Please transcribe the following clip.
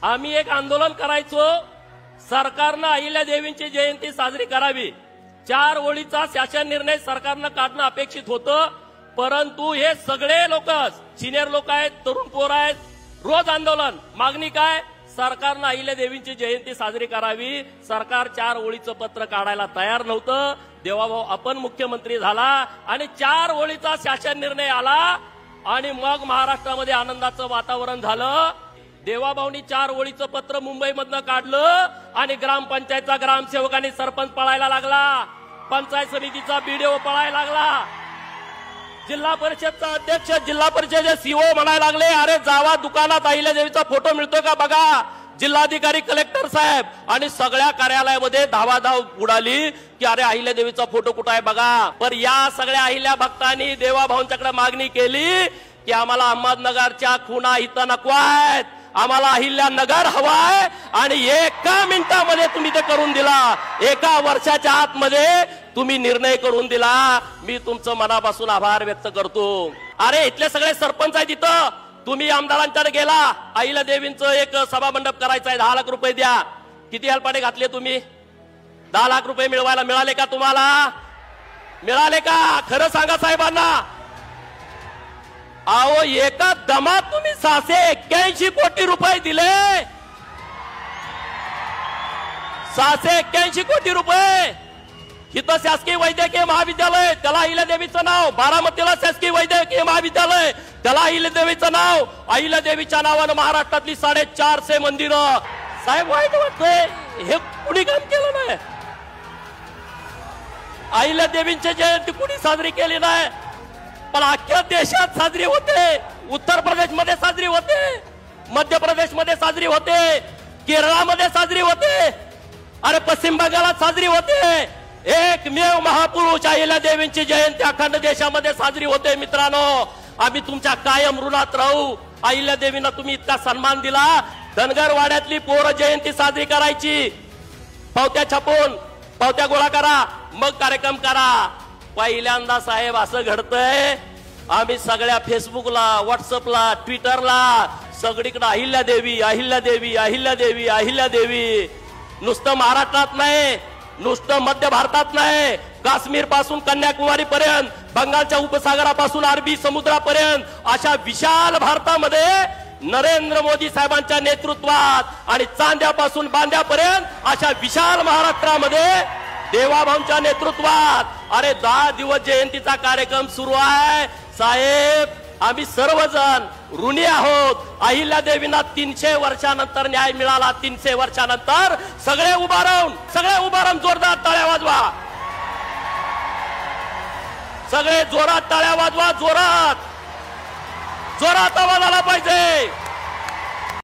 आम्ही एक आंदोलन करायचो, सरकारनं अहिल्या देवींची जयंती साजरी करावी, 4 ओळीचा शासन निर्णय सरकारनं काढणं अपेक्षित होतं. परंतु हे सगळे लोक सिनियर लोक आहेत, तरुण पोर आहेत, रोज आंदोलन. मागणी काय? सरकारनं अहिल्या देवींची जयंती साजरी करावी. सरकार 4 ओळीचं पत्र काढायला तयार नव्हतं. देवाभाऊ आपण मुख्यमंत्री झाला आणि 4 ओळीचा शासन निर्णय आला आणि मग महाराष्ट्रामध्ये आनंदाचं वातावरण झालं. देवाभाऊनी 4 ओळीचं पत्र मुंबईमधनं काढलं आणि ग्रामपंचायतचा ग्रामसेवक आणि सरपंच पळायला लागला, पंचायत समितीचा बीडीओ पळायला लागला, जिल्हा परिषदचा अध्यक्ष, जिल्हा परिषदेचे सीओ म्हणायला लागले, अरे जावा दुकानात अहिल्या देवीचा फोटो मिळतोय का बघा. जिल्हाधिकारी, कलेक्टर साहेब आणि सगळ्या कार्यालयामध्ये धावाधाव उडाली की अरे अहिल्या देवीचा फोटो कुठं आहे बघा. पण या सगळ्या अहिल्या भक्तांनी देवाभाऊंच्याकडे मागणी केली की आम्हाला अहमदनगरच्या खुणा इथं नको आहेत, आम्हाला अहिल्यानगर हवाय. आणि 1 मिनिटामध्ये तुम्ही ते करून दिला, 1 वर्षाच्या आतमध्ये तुम्ही निर्णय करून दिला. मी तुमचं मनापासून आभार व्यक्त करतो. अरे इथले सगळे सरपंच आहेत तिथं, तुम्ही आमदारांच्याकडे गेला, अहिल्या देवींचं एक सभा मंडप करायचं आहे, 10 लाख रुपये द्या. किती हेलपाटे घातले तुम्ही? 10 लाख रुपये मिळवायला मिळाले का तुम्हाला? मिळाले का? खरं सांगा साहेबांना. अहो एका दमात तुम्ही 681 कोटी रुपये दिले, 681 कोटी रुपये. इथं शासकीय वैद्यकीय महाविद्यालय, त्याला अहिल्या देवीचं नाव. बारामतीला शासकीय वैद्यकीय महाविद्यालय, त्याला अहिल्या देवीचं नाव. अहिल्या देवीच्या नावानं महाराष्ट्रातली 450 मंदिरं. साहेब वाईट वाटतंय, हे कुणी काम केलं नाही. अहिल्या देवींची जयंती कुणी साजरी केली नाही, पण अख्ख्या देशात साजरी होते. उत्तर प्रदेशमध्ये साजरी होते, मध्य प्रदेशमध्ये साजरी होते, केरळामध्ये साजरी होते, अरे पश्चिम बंगालात साजरी होते. एकमेव महापुरुष अहिल्या देवींची जयंती अखंड देशामध्ये साजरी होते. मित्रांनो, आम्ही तुमच्या कायम ऋणात राहू. अहिल्या देवींना तुम्ही इतका सन्मान दिला. धनगर वाड्यातली पोरं जयंती साजरी करायची, पावत्या छापून पावत्या गोळा करा, मग कार्यक्रम करा. पहिल्यांदा साहेब असं घडतंय, आम्ही सगळ्या फेसबुकला, व्हॉट्सअपला, ट्विटरला सगळीकडे अहिल्या देवी, अहिल्या देवी, अहिल्या देवी, अहिल्या देवी. नुसतं महाराष्ट्रात नाही, नुसतं मध्य भारतात नाही, काश्मीर पासून कन्याकुमारी पर्यंत, बंगालच्या उपसागरापासून अरबी समुद्रापर्यंत अशा विशाल भारतामध्ये नरेंद्र मोदी साहेबांच्या नेतृत्वात आणि चांद्यापासून बांद्यापर्यंत अशा विशाल महाराष्ट्रामध्ये देवाभाऊंच्या नेतृत्वात अरे 10 दिवस जयंतीचा कार्यक्रम सुरू आहे. साहेब आम्ही सर्वजण ऋणी आहोत. अहिल्या देवींना 300 वर्षानंतर न्याय मिळाला. 300 वर्षानंतर सगळे उभा राहून जोरदार टाळ्या वाजवा. सगळे जोरात टाळ्या वाजवा, जोरात आवाज आला पाहिजे.